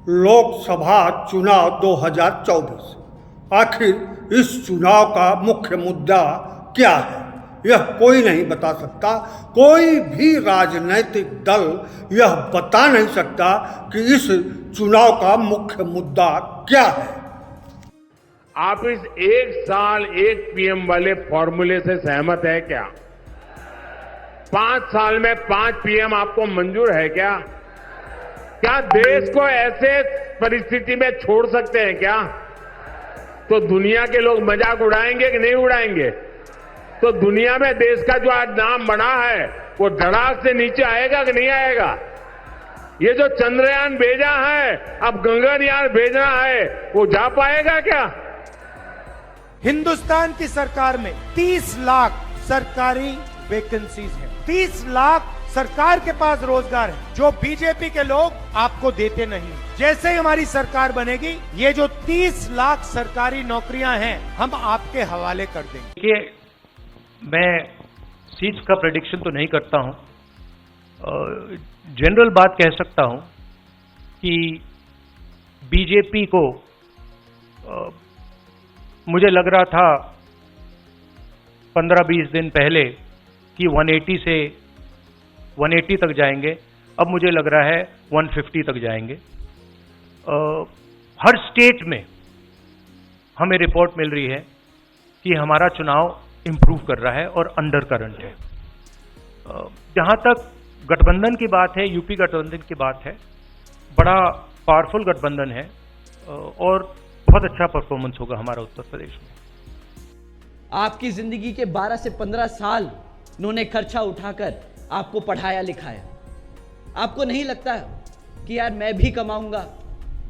लोकसभा चुनाव 2024। आखिर इस चुनाव का मुख्य मुद्दा क्या है, यह कोई नहीं बता सकता। कोई भी राजनीतिक दल यह बता नहीं सकता कि इस चुनाव का मुख्य मुद्दा क्या है। आप इस एक साल एक पीएम वाले फॉर्मूले से सहमत है क्या? 5 साल में 5 पीएम आपको मंजूर है क्या? क्या देश को ऐसे परिस्थिति में छोड़ सकते हैं क्या? तो दुनिया के लोग मजाक उड़ाएंगे कि नहीं उड़ाएंगे? तो दुनिया में देश का जो आज नाम बना है वो धड़ाक से नीचे आएगा कि नहीं आएगा? ये जो चंद्रयान भेजा है, अब गगनयान भेजना है, वो जा पाएगा क्या? हिंदुस्तान की सरकार में 30 लाख सरकारी वैकेंसीज है। 30 लाख सरकार के पास रोजगार है जो बीजेपी के लोग आपको देते नहीं। जैसे ही हमारी सरकार बनेगी, ये जो 30 लाख सरकारी नौकरियां हैं हम आपके हवाले कर देंगे। देखिए, मैं सीट्स का प्रेडिक्शन तो नहीं करता हूं, जनरल बात कह सकता हूं कि बीजेपी को मुझे लग रहा था 15-20 दिन पहले कि 180 से 180 तक जाएंगे, अब मुझे लग रहा है 150 तक जाएंगे। हर स्टेट में हमें रिपोर्ट मिल रही है कि हमारा चुनाव इंप्रूव कर रहा है और अंडर करंट है। जहां तक गठबंधन की बात है, यूपी गठबंधन की बात है, बड़ा पावरफुल गठबंधन है और बहुत अच्छा परफॉर्मेंस होगा हमारा उत्तर प्रदेश में। आपकी जिंदगी के 12 से 15 साल उन्होंने खर्चा उठाकर आपको पढ़ाया लिखाया। आपको नहीं लगता कि यार मैं भी कमाऊंगा,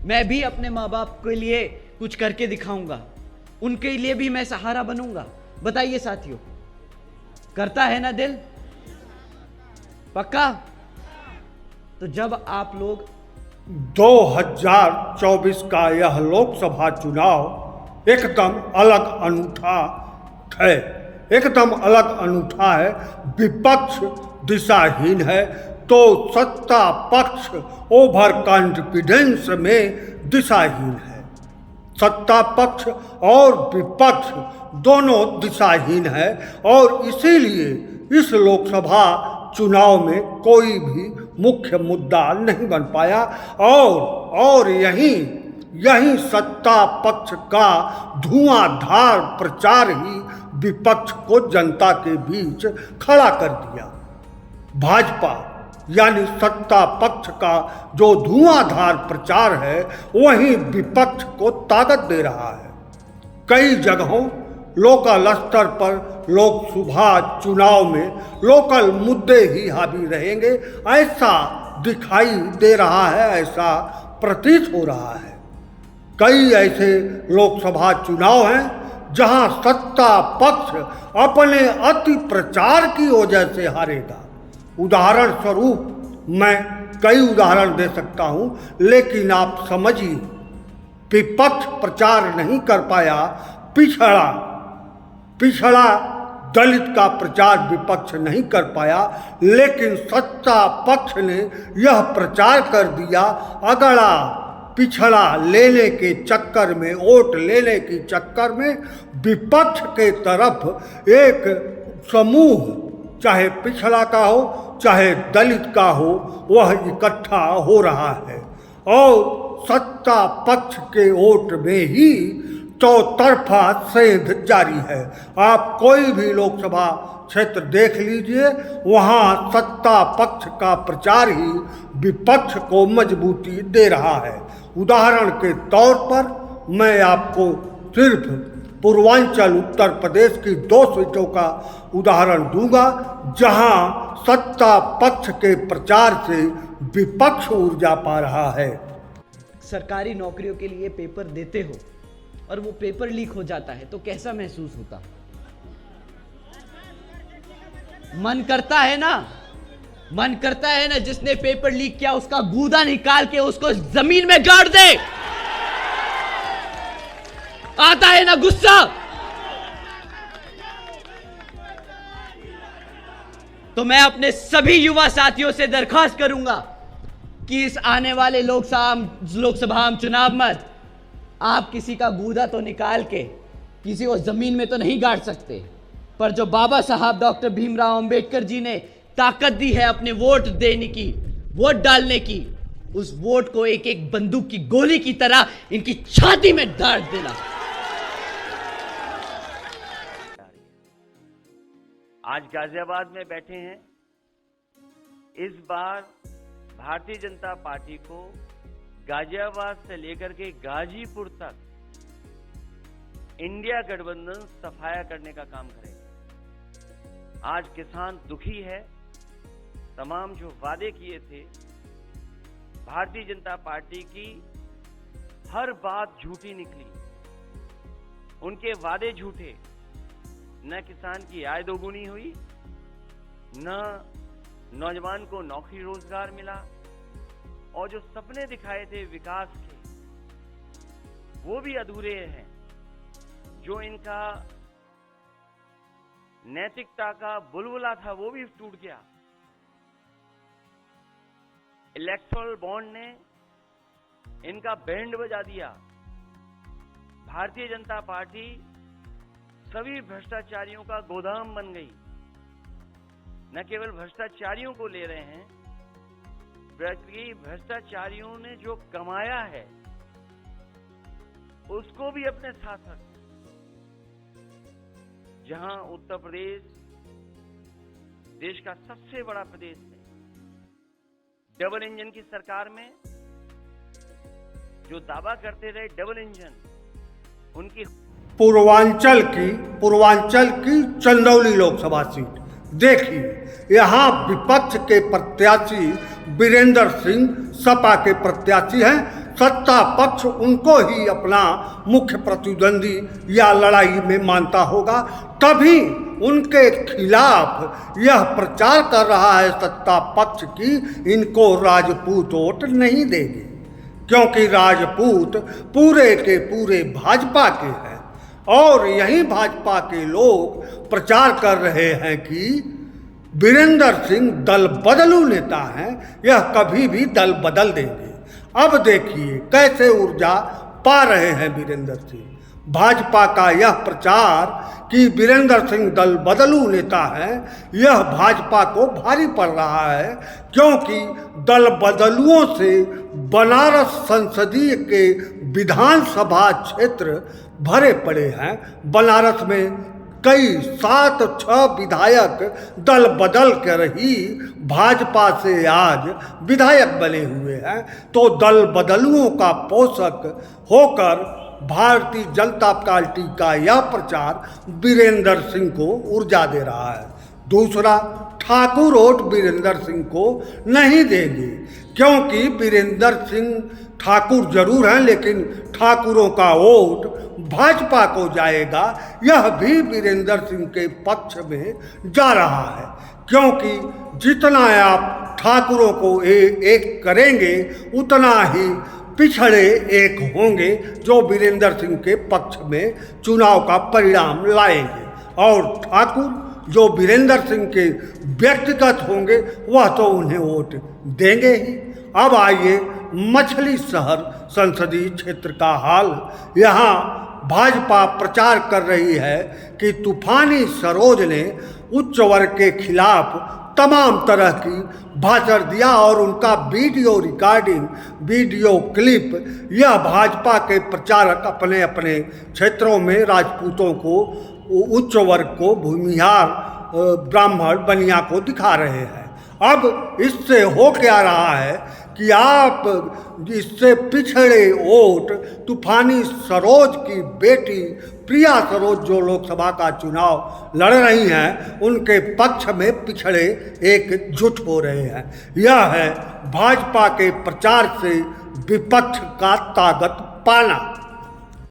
मैं भी अपने माँ बाप के लिए कुछ करके दिखाऊंगा, उनके लिए भी मैं सहारा बनूंगा? बताइए साथियों, करता है ना दिल? पक्का? तो जब आप लोग 2024 का यह लोकसभा चुनाव एकदम अलग अनूठा है, एकदम अलग अनूठा है। विपक्ष दिशाहीन है तो सत्ता पक्ष ओवर कॉन्फिडेंस में दिशाहीन है। सत्ता पक्ष और विपक्ष दोनों दिशाहीन है और इसीलिए इस लोकसभा चुनाव में कोई भी मुख्य मुद्दा नहीं बन पाया और यही सत्ता पक्ष का धुआंधार प्रचार ही विपक्ष को जनता के बीच खड़ा कर दिया। भाजपा यानी सत्ता पक्ष का जो धुआंधार प्रचार है वही विपक्ष को ताकत दे रहा है। कई जगहों लोकल स्तर पर लोकसभा चुनाव में लोकल मुद्दे ही हावी रहेंगे, ऐसा दिखाई दे रहा है, ऐसा प्रतीत हो रहा है। कई ऐसे लोकसभा चुनाव हैं जहां सत्ता पक्ष अपने अति प्रचार की वजह से हारेगा। उदाहरण स्वरूप मैं कई उदाहरण दे सकता हूं, लेकिन आप समझिए, विपक्ष प्रचार नहीं कर पाया, पिछड़ा दलित का प्रचार विपक्ष नहीं कर पाया, लेकिन सत्ता पक्ष ने यह प्रचार कर दिया। अगड़ा पिछड़ा लेने के चक्कर में, वोट लेने के चक्कर में विपक्ष के तरफ एक समूह, चाहे पिछड़ा का हो चाहे दलित का हो, वह इकट्ठा हो रहा है और सत्ता पक्ष के वोट में ही चौतरफा सेंध जारी है। आप कोई भी लोकसभा क्षेत्र देख लीजिए, वहां सत्ता पक्ष का प्रचार ही विपक्ष को मजबूती दे रहा है। उदाहरण के तौर पर मैं आपको सिर्फ पूर्वांचल उत्तर प्रदेश की 2 सीटों का उदाहरण दूंगा, जहां सत्ता पक्ष के प्रचार से विपक्ष ऊर्जा पा रहा है। सरकारी नौकरियों के लिए पेपर देते हो और वो पेपर लीक हो जाता है तो कैसा महसूस होता? मन करता है ना, मन करता है ना, जिसने पेपर लीक किया उसका गूदा निकाल के उसको जमीन में गाड़ दे। आता है ना गुस्सा? तो मैं अपने सभी युवा साथियों से दरख्वास्त करूंगा कि इस आने वाले लोकसभा चुनाव में आप किसी का गूदा तो निकाल के किसी को जमीन में तो नहीं गाड़ सकते, पर जो बाबा साहब डॉक्टर भीमराव अंबेडकर जी ने ताकत दी है अपने वोट देने की, वोट डालने की, उस वोट को एक एक बंदूक की गोली की तरह इनकी छाती में डाल देना। आज गाजियाबाद में बैठे हैं। इस बार भारतीय जनता पार्टी को गाजियाबाद से लेकर के गाजीपुर तक इंडिया गठबंधन सफाया करने का काम करेगा। आज किसान दुखी है। तमाम जो वादे किए थे, भारतीय जनता पार्टी की हर बात झूठी निकली। उनके वादे झूठे। न किसान की आय दोगुनी हुई, न नौजवान को नौकरी रोजगार मिला, और जो सपने दिखाए थे विकास के, वो भी अधूरे हैं। जो इनका नैतिकता का बुलबुला था, वो भी टूट गया। इलेक्टोरल बॉन्ड ने इनका बैंड बजा दिया। भारतीय जनता पार्टी सभी भ्रष्टाचारियों का गोदाम बन गई। न केवल भ्रष्टाचारियों को ले रहे हैं, बल्कि भ्रष्टाचारियों ने जो कमाया है उसको भी अपने साथ रख। जहां उत्तर प्रदेश देश का सबसे बड़ा प्रदेश है, डबल इंजन की सरकार में जो दावा करते रहे डबल इंजन, उनकी पूर्वांचल की चंदौली लोकसभा सीट देखिए। यहाँ विपक्ष के प्रत्याशी वीरेंद्र सिंह सपा के प्रत्याशी हैं। सत्ता पक्ष उनको ही अपना मुख्य प्रतिद्वंदी या लड़ाई में मानता होगा, तभी उनके खिलाफ यह प्रचार कर रहा है सत्ता पक्ष की इनको राजपूत वोट नहीं देंगे, क्योंकि राजपूत पूरे के पूरे भाजपा के हैं। और यही भाजपा के लोग प्रचार कर रहे हैं कि वीरेंद्र सिंह दल बदलू नेता हैं, यह कभी भी दल बदल देंगे। अब देखिए कैसे ऊर्जा पा रहे हैं वीरेंद्र सिंह। भाजपा का यह प्रचार कि वीरेंद्र सिंह दल बदलू नेता है, यह भाजपा को भारी पड़ रहा है, क्योंकि दल बदलुओं से बनारस संसदीय के विधानसभा क्षेत्र भरे पड़े हैं। बनारस में कई 7-6 विधायक दल बदल कर ही भाजपा से आज विधायक बने हुए हैं। तो दल बदलुओं का पोषक होकर भारतीय जनता पार्टी का यह प्रचार वीरेंद्र सिंह को ऊर्जा दे रहा है। दूसरा, ठाकुर वोट वीरेंद्र सिंह को नहीं देंगे, क्योंकि वीरेंद्र सिंह ठाकुर जरूर हैं, लेकिन ठाकुरों का वोट भाजपा को जाएगा। यह भी वीरेंद्र सिंह के पक्ष में जा रहा है, क्योंकि जितना आप ठाकुरों को एक करेंगे उतना ही पिछड़े एक होंगे, जो वीरेंद्र सिंह के पक्ष में चुनाव का परिणाम लाएंगे। और ठाकुर जो वीरेंद्र सिंह के व्यक्तिगत होंगे वह तो उन्हें वोट देंगे ही। अब आइए मछली शहर संसदीय क्षेत्र का हाल। यहाँ भाजपा प्रचार कर रही है कि तूफानी सरोज ने उच्च वर्ग के खिलाफ तमाम तरह की भाषण दिया, और उनका वीडियो रिकॉर्डिंग, वीडियो क्लिप यह भाजपा के प्रचारक अपने अपने क्षेत्रों में राजपूतों को, उच्च वर्ग को, भूमिहार ब्राह्मण बनिया को दिखा रहे हैं। अब इससे हो क्या रहा है कि आप इससे पिछड़े वोट तूफानी सरोज की बेटी प्रिया सरोज जो लोकसभा का चुनाव लड़ रही हैं, उनके पक्ष में पिछड़े एकजुट हो रहे हैं। यह है भाजपा के प्रचार से विपक्ष का ताकत पाना।